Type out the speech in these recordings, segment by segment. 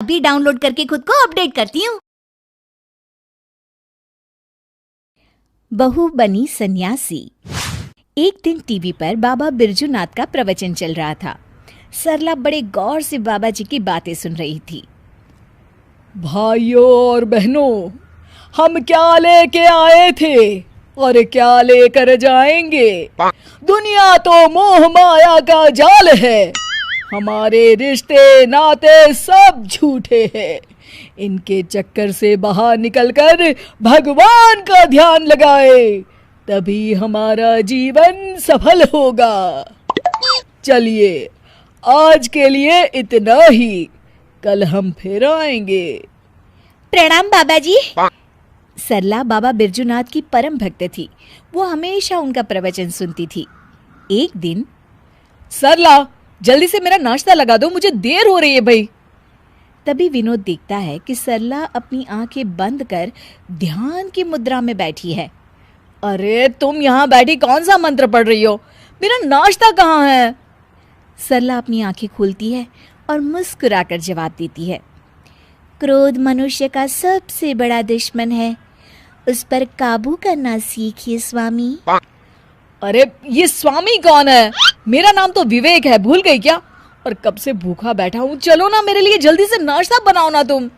अभी डाउनलोड करके खुद को अपडेट करती हूँ। बहू बनी सन्यासी। एक दिन टीवी पर बाबा बिरजूनाथ का प्रवचन चल रहा था। सरला बड़े गौर से बाबा जी की बातें सुन रही थी। भाइयों और बहनों, हम क्या लेके आए थे और क्या लेकर जाएंगे। दुनिया तो मोह माया का जाल है। हमारे रिश्ते नाते सब झूठे हैं। इनके चक्कर से बाहर निकलकर भगवान का ध्यान लगाए, तभी हमारा जीवन सफल होगा। चलिए, आज के लिए इतना ही, कल हम फिर आएंगे। प्रणाम बाबा जी। सरला बाबा बिरजूनाथ की परम भक्त थी। वो हमेशा उनका प्रवचन सुनती थी। एक दिन, सरला, जल्दी से मेरा नाश्ता लगा दो, मुझे देर हो रही है भाई। तभी विनोद देखता है कि सरला अपनी आंखें बंद कर ध्यान की मुद्रा में बैठी है। अरे तुम यहाँ बैठी कौन सा मंत्र पढ़ रही हो? मेरा नाश्ता कहाँ है? सरला अपनी आंखें खोलती है और मुस्कुराकर जवाब देती है, क्रोध मनुष्य का सबसे बड़ा दुश्मन है, उस पर काबू करना सीखिए स्वामी। अरे ये स्वामी कौन है? मेरा नाम तो विवेक है, भूल गई क्या? और कब से भूखा बैठा हूँ, चलो ना मेरे लिए जल्दी से नाश्ता बनाओ ना तुम।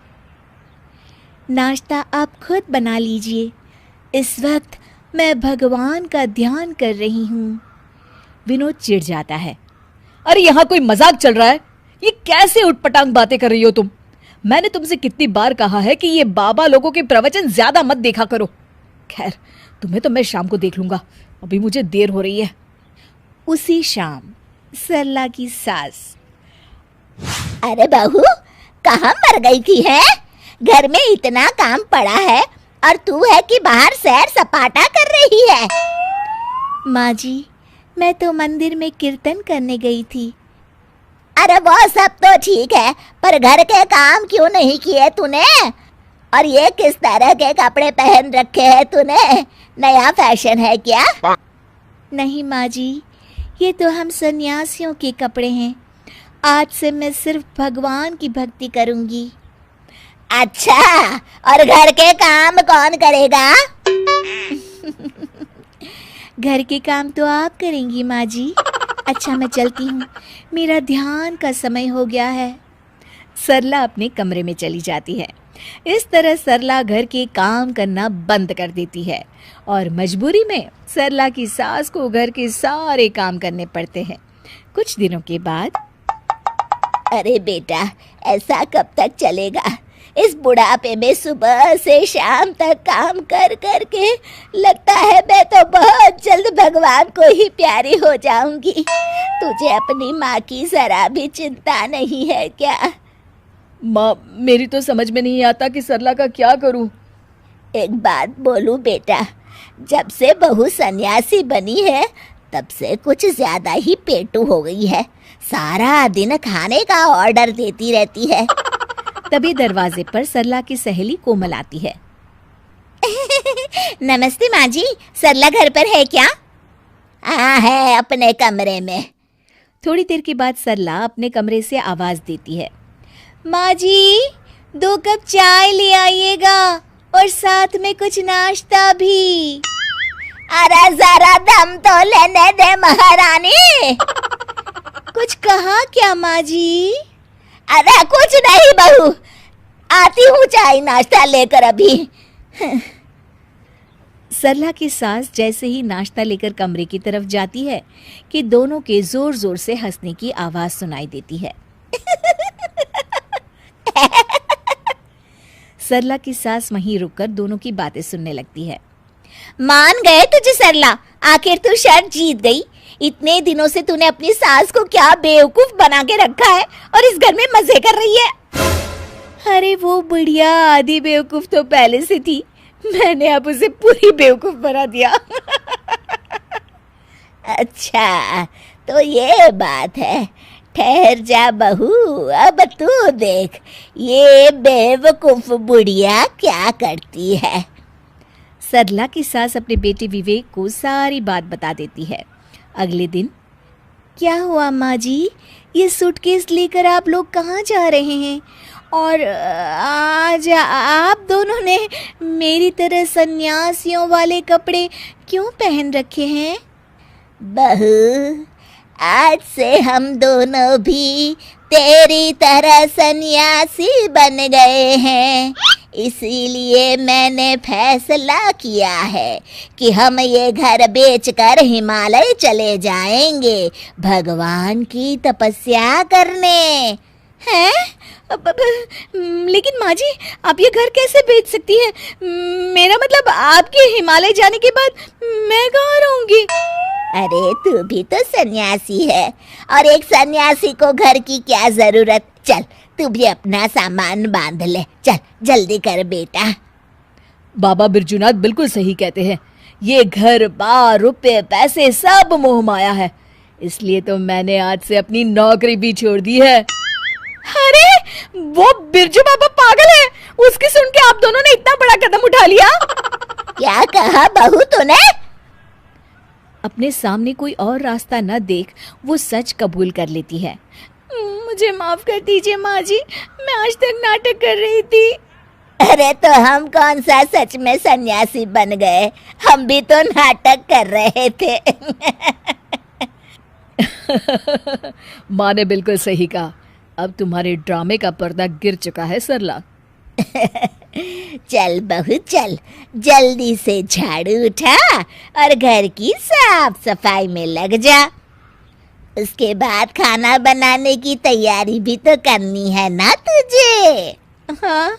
नाश्ता आप खुद बना लीजिए, इस वक्त मैं भगवान का ध्यान कर रही हूँ। विनोद चिढ़ जाता है। अरे यहाँ कोई मजाक चल रहा है? ये कैसे उटपटांग बातें कर रही हो तुम? मैंने तुमसे कितनी बार कहा है कि ये बाबा लोगों के प्रवचन ज्यादा मत देखा करो। खैर, तुम्हें तो मैं शाम को देख लूंगा, अभी मुझे देर हो रही है। उसी शाम सरला की सास, अरे बहू, कहाँ मर गई थी है? घर में इतना काम पड़ा है और तू है कि बाहर सैर सपाटा कर रही है। माँ जी, मैं तो मंदिर में कीर्तन करने गई थी। अरे वो सब तो ठीक है, पर घर के काम क्यों नहीं किए तूने? और ये किस तरह के कपड़े पहन रखे हैं तूने? नया फैशन है क्या? नहीं माँ जी, ये तो हम सन्यासियों के कपड़े हैं। आज से मैं सिर्फ भगवान की भक्ति करूंगी। अच्छा, और घर के काम कौन करेगा? घर के काम तो आप करेंगी माँ जी। अच्छा, मैं चलती हूँ, मेरा ध्यान का समय हो गया है। सरला अपने कमरे में चली जाती है। इस तरह सरला घर के काम करना बंद कर देती है और मजबूरी में सरला की सास को घर के सारे काम करने पड़ते हैं। कुछ दिनों के बाद, अरे बेटा, ऐसा कब तक चलेगा? इस बुढ़ापे में सुबह से शाम तक काम कर कर के लगता है मैं तो बहुत जल्द भगवान को ही प्यारी हो जाऊंगी। तुझे अपनी माँ की जरा भी चिंता नहीं है क्या? माँ, मेरी तो समझ में नहीं आता कि सरला का क्या करूं। एक बात बोलूं बेटा, जब से बहू सन्यासी बनी है तब से कुछ ज्यादा ही पेटू हो गई है। सारा दिन खाने का ऑर्डर देती रहती है। तभी दरवाजे पर सरला की सहेली कोमल आती है। नमस्ते माँ जी, सरला घर पर है क्या? हाँ, है अपने कमरे में। थोड़ी देर के बाद सरला अपने कमरे से आवाज देती है, माँ जी, 2 कप चाय ले आइएगा और साथ में कुछ नाश्ता भी। अरे जरा दम तो लेने दे महारानी। कुछ कहा क्या माँ जी? अरे कुछ नहीं बहू, आती हूँ चाय नाश्ता लेकर अभी। सरला की सास जैसे ही नाश्ता लेकर कमरे की तरफ जाती है कि दोनों के जोर जोर से हंसने की आवाज सुनाई देती है। सरला की सास वहीं रुककर दोनों की बातें सुनने लगती है। मान गए तुझे सरला, आखिर तू शर्त जीत गई। इतने दिनों से तूने अपनी सास को क्या बेवकूफ बना के रखा है और इस घर में मजे कर रही है। अरे वो बुढ़िया आधी बेवकूफ तो पहले से थी, मैंने अब उसे पूरी बेवकूफ बना दिया। अच्छा, तो ये बात है। ठहर जा बहू, अब तू देख ये बेवकूफ बुढ़िया क्या करती है। सरला की सास अपने बेटे विवेक को सारी बात बता देती है। अगले दिन, क्या हुआ माँ जी, ये सूटकेस लेकर आप लोग कहाँ जा रहे हैं और आज आप दोनों ने मेरी तरह सन्यासियों वाले कपड़े क्यों पहन रखे हैं? बहू, आज से हम दोनों भी तेरी तरह सन्यासी बन गए हैं। इसीलिए मैंने फैसला किया है कि हम ये घर बेचकर हिमालय चले जाएंगे भगवान की तपस्या करने। हैं? लेकिन माँ जी, आप ये घर कैसे बेच सकती हैं? मेरा मतलब आपके हिमालय जाने के बाद मैं कहाँ रहूंगी? अरे तू भी तो सन्यासी है, और एक सन्यासी को घर की क्या जरूरत। चल तू भी अपना सामान बांध ले, चल जल्दी कर बेटा। बाबा बिरजूनाथ बिल्कुल सही कहते हैं। ये घर बार रुपए पैसे सब मोह माया है, इसलिए तो मैंने आज से अपनी नौकरी भी छोड़ दी है। अरे वो बिरजू बाबा पागल है, उसकी सुन के आप दोनों ने इतना बड़ा कदम उठा लिया। क्या कहा बहू तूने? अपने सामने कोई और रास्ता न देख वो सच कबूल कर लेती है। मुझे माफ कर दीजिए माँ जी, मैं आज तक नाटक कर रही थी। अरे तो हम कौन सा सच में सन्यासी बन गए, हम भी तो नाटक कर रहे थे। माँ ने बिल्कुल सही कहा। अब तुम्हारे ड्रामे का पर्दा गिर चुका है सरला। चल बहू चल, जल्दी से झाड़ू उठा और घर की साफ सफाई में लग जा। उसके बाद खाना बनाने की तैयारी भी तो करनी है ना तुझे। हाँ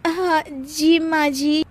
हाँ जी माँ जी।